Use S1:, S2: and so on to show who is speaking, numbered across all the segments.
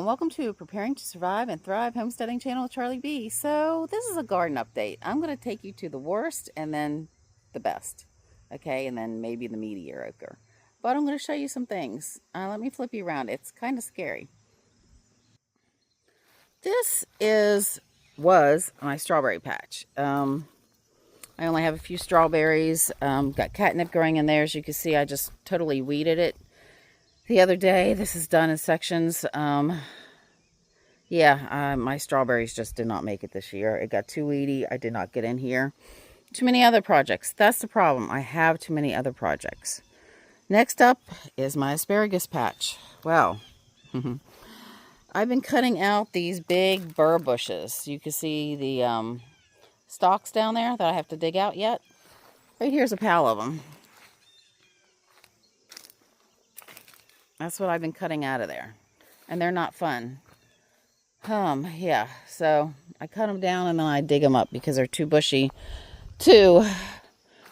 S1: and welcome to Preparing to Survive and Thrive Homesteading Channel with Charlie B. So this is a garden update. I'm going to take you to the worst and then the best. Okay, and then maybe the mediocre. But I'm going to show you some things. Let me flip you around. It's kind of scary. This was my strawberry patch. I only have a few strawberries. Got catnip growing in there. As you can see, I just totally weeded it the other day. This is done in sections. My strawberries just did not make it this year. It got too weedy. I did not get in here. Too many other projects. That's the problem. I have too many other projects. Next up is my asparagus patch. Well, I've been cutting out these big burr bushes. You can see the stalks down there that I have to dig out yet. Right here's a pile of them. That's what I've been cutting out of there. And they're not fun. Yeah, so I cut them down and then I dig them up because they're too bushy to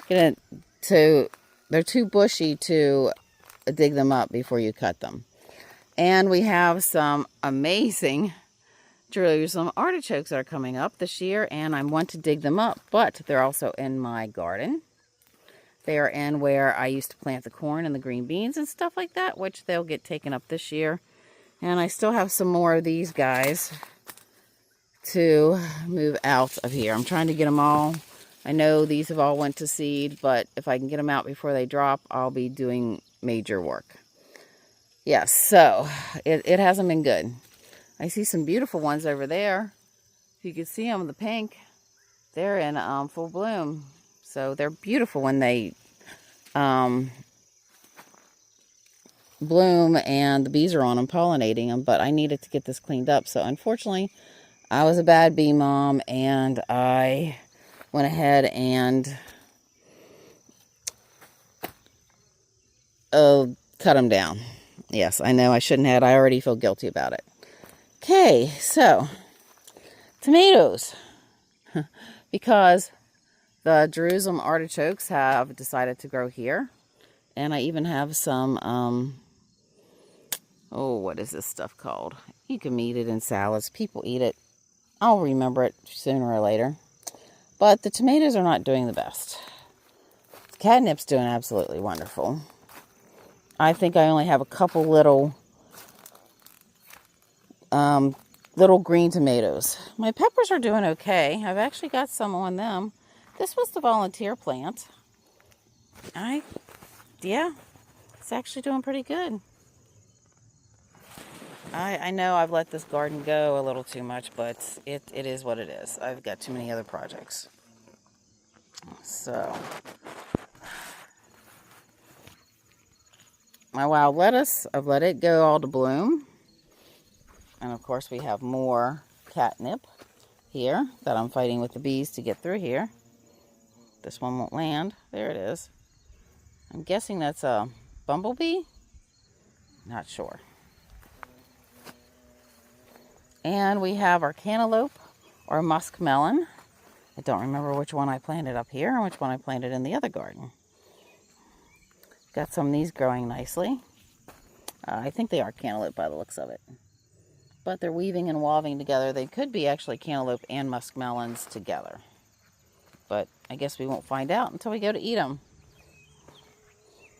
S1: they're too bushy to dig them up before you cut them. And we have some amazing Jerusalem artichokes that are coming up this year, and I want to dig them up, but they're also in my garden. They are in where I used to plant the corn and the green beans and stuff like that, which they'll get taken up this year. And I still have some more of these guys to move out of here. I'm trying to get them all. I know these have all went to seed, but if I can get them out before they drop, I'll be doing major work. Yes, so it hasn't been good. I see some beautiful ones over there. You can see them, the pink. They're in full bloom. So they're beautiful when they bloom and the bees are on them pollinating them, but I needed to get this cleaned up. So unfortunately, I was a bad bee mom and I went ahead and cut them down. Yes, I know I shouldn't have. I already feel guilty about it. Okay, so tomatoes. Because the Jerusalem artichokes have decided to grow here. And I even have some, what is this stuff called? You can eat it in salads. People eat it. I'll remember it sooner or later. But the tomatoes are not doing the best. Catnip's doing absolutely wonderful. I think I only have a couple little green tomatoes. My peppers are doing okay. I've actually got some on them. This was the volunteer plant. It's actually doing pretty good. I know I've let this garden go a little too much, but it is what it is. I've got too many other projects. So, my wild lettuce, I've let it go all to bloom. And of course we have more catnip here that I'm fighting with the bees to get through here. This one won't land. There it is. I'm guessing that's a bumblebee. Not sure. And we have our cantaloupe or muskmelon. I don't remember which one I planted up here and which one I planted in the other garden. Got some of these growing nicely. I think they are cantaloupe by the looks of it. But they're weaving and waving together. They could be actually cantaloupe and muskmelons together. But I guess we won't find out until we go to eat them.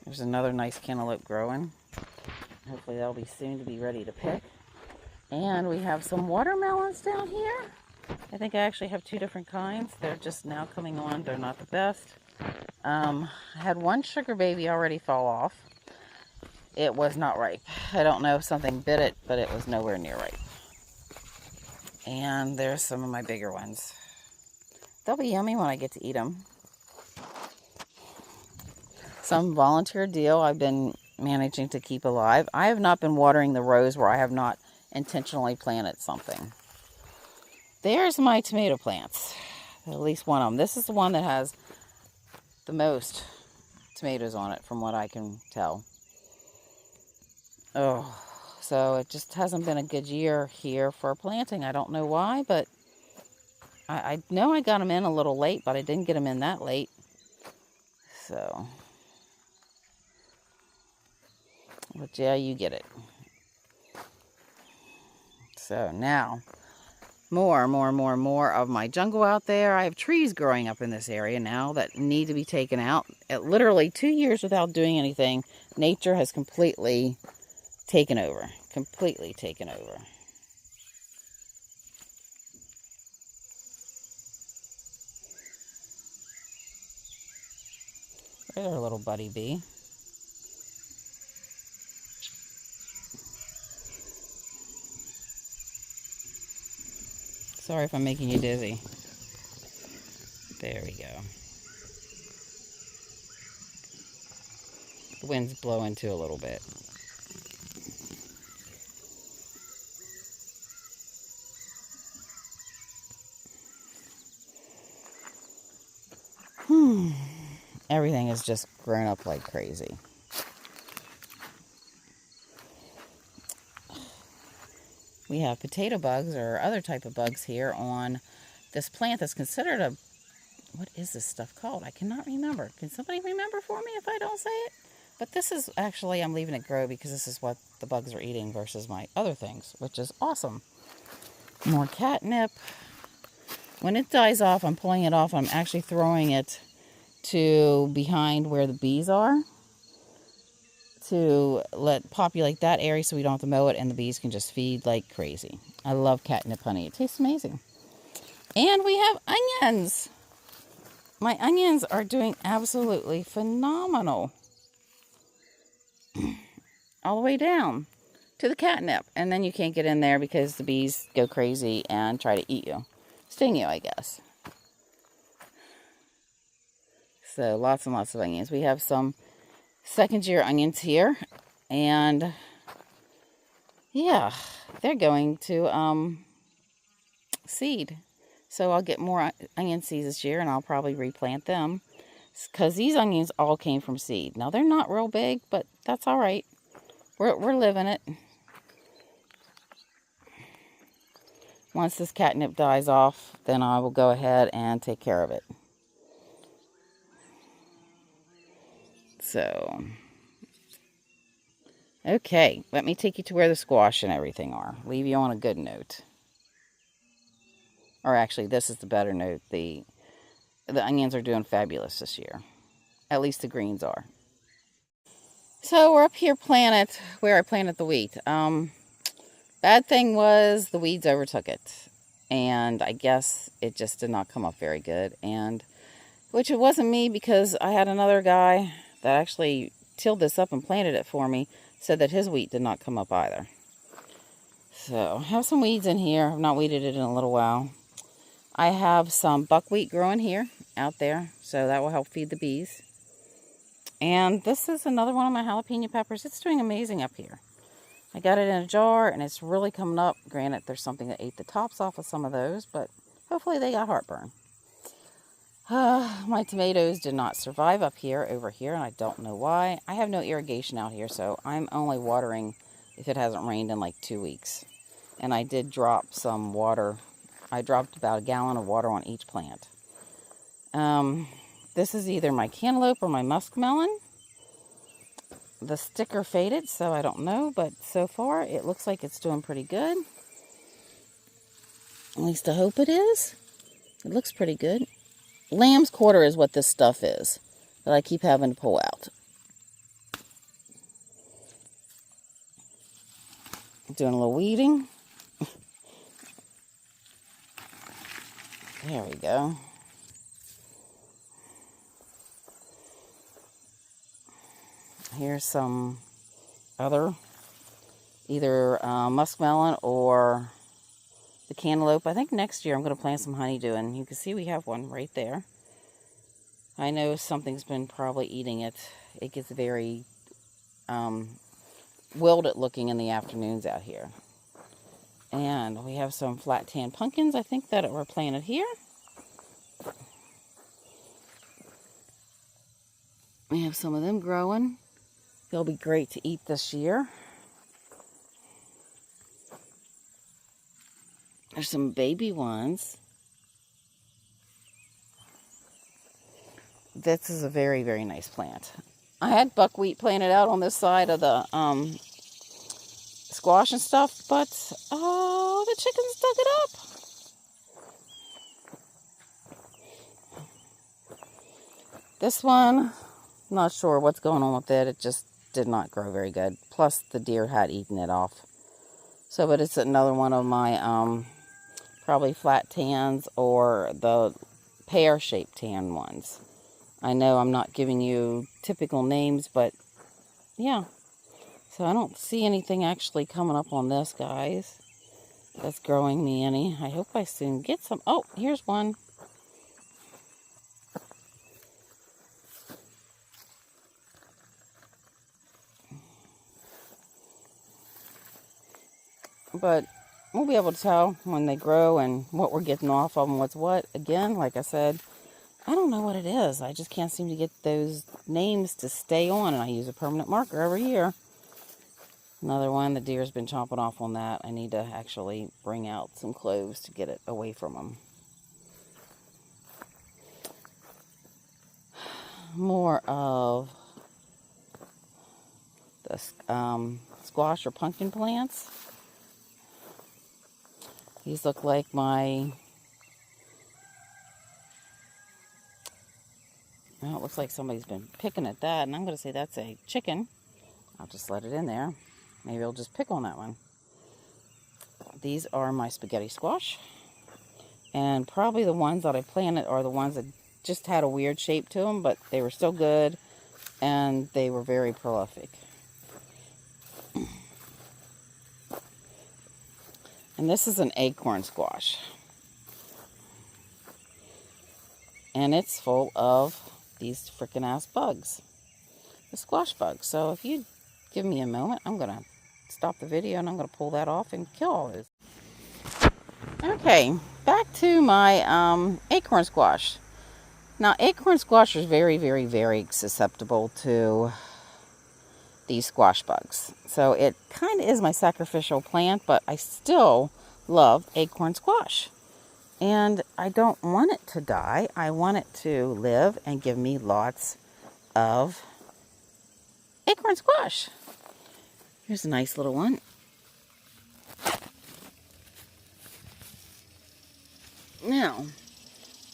S1: There's another nice cantaloupe growing. Hopefully that'll be soon to be ready to pick. And we have some watermelons down here. I think I actually have two different kinds. They're just now coming on. They're not the best. I had one sugar baby already fall off. It was not ripe. I don't know if something bit it, but it was nowhere near ripe. And there's some of my bigger ones. They'll be yummy when I get to eat them. Some volunteer deal I've been managing to keep alive. I have not been watering the rows where I have not intentionally planted something. There's my tomato plants. At least one of them. This is the one that has the most tomatoes on it from what I can tell. So it just hasn't been a good year here for planting. I don't know why, but I know I got them in a little late, but I didn't get them in that late. So, but yeah, you get it. So now, more of my jungle out there. I have trees growing up in this area now that need to be taken out. At literally 2 years without doing anything, nature has completely taken over. Completely taken over. There's our little buddy bee. Sorry if I'm making you dizzy. There we go. The wind's blowing too a little bit. Everything has just grown up like crazy. We have potato bugs or other type of bugs here on this plant that's considered a, what is this stuff called? I cannot remember. Can somebody remember for me if I don't say it? But this is actually, I'm leaving it grow because this is what the bugs are eating versus my other things, which is awesome. More catnip. When it dies off, I'm pulling it off. I'm actually throwing it to behind where the bees are to populate that area so we don't have to mow it and the bees can just feed like crazy. I love catnip honey. It tastes amazing. And we have onions. My onions are doing absolutely phenomenal. All the way down to the catnip. And then you can't get in there because the bees go crazy and try to eat you. Sting you, I guess. So lots and lots of onions. We have some second year onions here. And yeah, they're going to seed. So I'll get more onion seeds this year and I'll probably replant them. Because these onions all came from seed. Now they're not real big, but that's all right. We're living it. Once this catnip dies off, then I will go ahead and take care of it. So, okay, let me take you to where the squash and everything are. Leave you on a good note. Or actually, this is the better note. The onions are doing fabulous this year. At least the greens are. So we're up here where I planted the wheat. Bad thing was the weeds overtook it. And I guess it just did not come up very good. And which it wasn't me because I had another guy that actually tilled this up and planted it for me. Said that his wheat did not come up either. So I have some weeds in here. I've not weeded it in a little while. I have some buckwheat growing here out there. So that will help feed the bees. And this is another one of my jalapeno peppers. It's doing amazing up here. I got it in a jar and it's really coming up. Granted, there's something that ate the tops off of some of those, but hopefully they got heartburn. My tomatoes did not survive up here, over here, and I don't know why. I have no irrigation out here, so I'm only watering if it hasn't rained in like 2 weeks. And I did drop some water. I dropped about a gallon of water on each plant. This is either my cantaloupe or my muskmelon. The sticker faded, so I don't know, but so far it looks like it's doing pretty good. At least I hope it is. It looks pretty good. Lamb's quarter is what this stuff is that I keep having to pull out. Doing a little weeding. There we go. Here's some other, either muskmelon or the cantaloupe. I think next year I'm going to plant some honeydew, and you can see we have one right there. I know something's been probably eating it. It gets very wilted looking in the afternoons out here. And we have some flat tan pumpkins, I think, that were planted here. We have some of them growing. They'll be great to eat this year. There's some baby ones. This is a very, very nice plant. I had buckwheat planted out on this side of the squash and stuff, but oh, the chickens dug it up. This one, not sure what's going on with it. It just did not grow very good. Plus, the deer had eaten it off. So, but it's another one of my probably flat tans or the pear-shaped tan ones. I know I'm not giving you typical names, but yeah. So I don't see anything actually coming up on this, guys, that's growing me any. I hope I soon get some. Oh, here's one. But we'll be able to tell when they grow and what we're getting off of them, what's what. Again, like I said, I don't know what it is. I just can't seem to get those names to stay on, and I use a permanent marker every year. Another one, the deer's been chomping off on that. I need to actually bring out some cloves to get it away from them. More of the squash or pumpkin plants. These look like my, well, it looks like somebody's been picking at that, and I'm going to say that's a chicken. I'll just let it in there. Maybe I'll just pick on that one. These are my spaghetti squash. And probably the ones that I planted are the ones that just had a weird shape to them, but they were still good, and they were very prolific. And this is an acorn squash. And it's full of these freaking ass bugs. The squash bugs. So if you give me a moment, I'm going to stop the video and I'm going to pull that off and kill all those. Okay, back to my acorn squash. Now, acorn squash is very, very, very susceptible to these squash bugs. So it kind of is my sacrificial plant, but I still love acorn squash. And I don't want it to die. I want it to live and give me lots of acorn squash. Here's a nice little one. Now,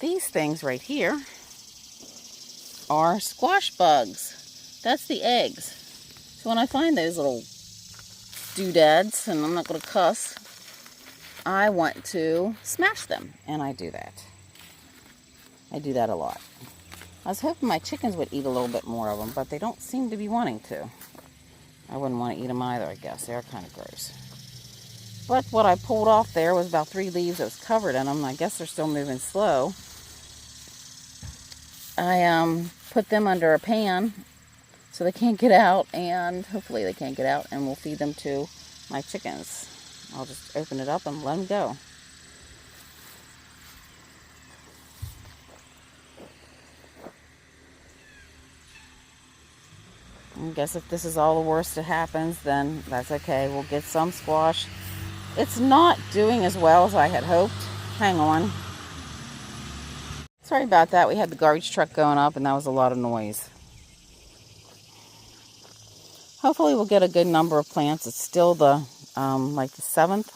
S1: these things right here are squash bugs. That's the eggs. So when I find those little doodads, and I'm not going to cuss, I want to smash them, and I do that. I do that a lot. I was hoping my chickens would eat a little bit more of them, but they don't seem to be wanting to. I wouldn't want to eat them either, I guess. They're kind of gross. But what I pulled off there was about 3 leaves that was covered in them. I guess they're still moving slow. I put them under a pan so they can't get out, and hopefully they can't get out, and we'll feed them to my chickens. I'll just open it up and let them go. I guess if this is all the worst that happens, then that's okay. We'll get some squash. It's not doing as well as I had hoped. Hang on. Sorry about that. We had the garbage truck going up, and that was a lot of noise. Hopefully we'll get a good number of plants. It's still the like the 7th,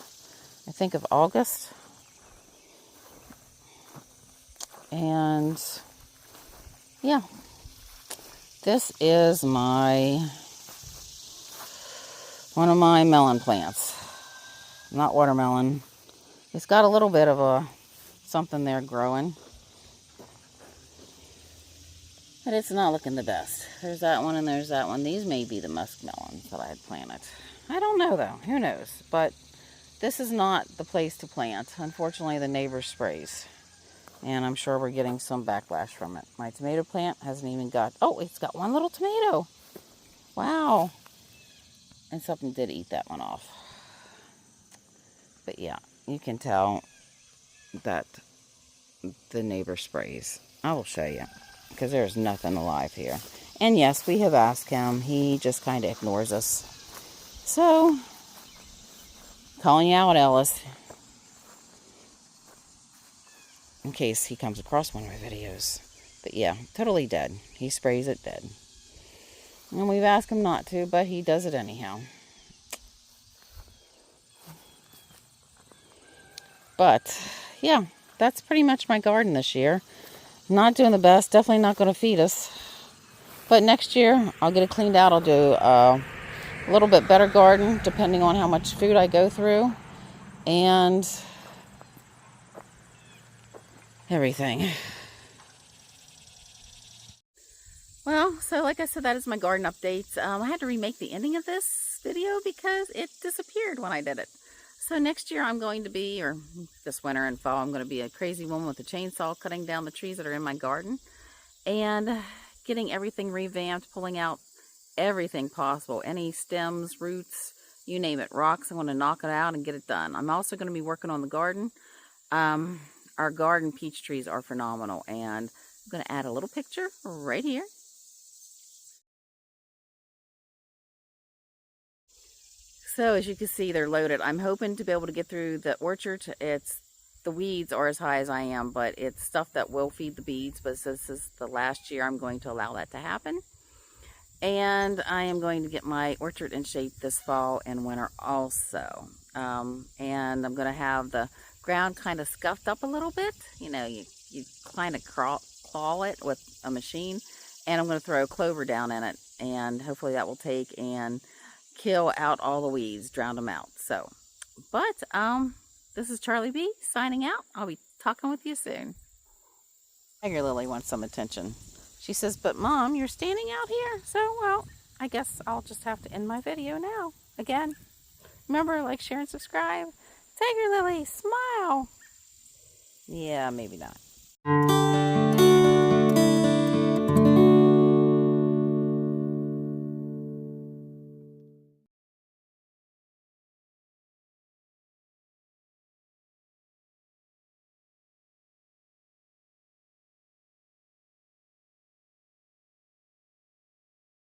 S1: I think, of August. And yeah, this is one of my melon plants. Not watermelon. It's got a little bit of a something there growing, but it's not looking the best. There's that one and there's that one. These may be the muskmelons that I had planted. I don't know though. Who knows? But this is not the place to plant. Unfortunately, the neighbor sprays, and I'm sure we're getting some backlash from it. My tomato plant hasn't even got... Oh, it's got one little tomato. Wow. And something did eat that one off. But yeah, you can tell that the neighbor sprays. I will show you, because there's nothing alive here. And yes, we have asked him. He just kind of ignores us. So, calling you out, Ellis, in case he comes across one of my videos. But yeah, totally dead. He sprays it dead. And we've asked him not to, but he does it anyhow. But yeah, that's pretty much my garden this year. Not doing the best, definitely not going to feed us. But next year, I'll get it cleaned out. I'll do a little bit better garden, depending on how much food I go through. And everything. Well, so like I said, that is my garden updates. I had to remake the ending of this video because it disappeared when I did it. So next year I'm going to be, or this winter and fall, I'm going to be a crazy woman with a chainsaw cutting down the trees that are in my garden and getting everything revamped, pulling out everything possible, any stems, roots, you name it, rocks. I'm going to knock it out and get it done. I'm also going to be working on the garden. Our garden peach trees are phenomenal, and I'm going to add a little picture right here. So as you can see, they're loaded. I'm hoping to be able to get through the orchard. The weeds are as high as I am, but it's stuff that will feed the bees. But since this is the last year, I'm going to allow that to happen. And I am going to get my orchard in shape this fall and winter also. And I'm going to have the ground kind of scuffed up a little bit. You know, you kind of claw it with a machine. And I'm going to throw clover down in it. And hopefully that will take and kill out all the weeds, drown them out. So, but this is Charlie B signing out. I'll be talking with you soon. Tiger Lily wants some attention. She says, but Mom, you're standing out here. So, well, I guess I'll just have to end my video now. Again, remember, like, share, and subscribe. Tiger Lily, smile. Yeah, maybe not.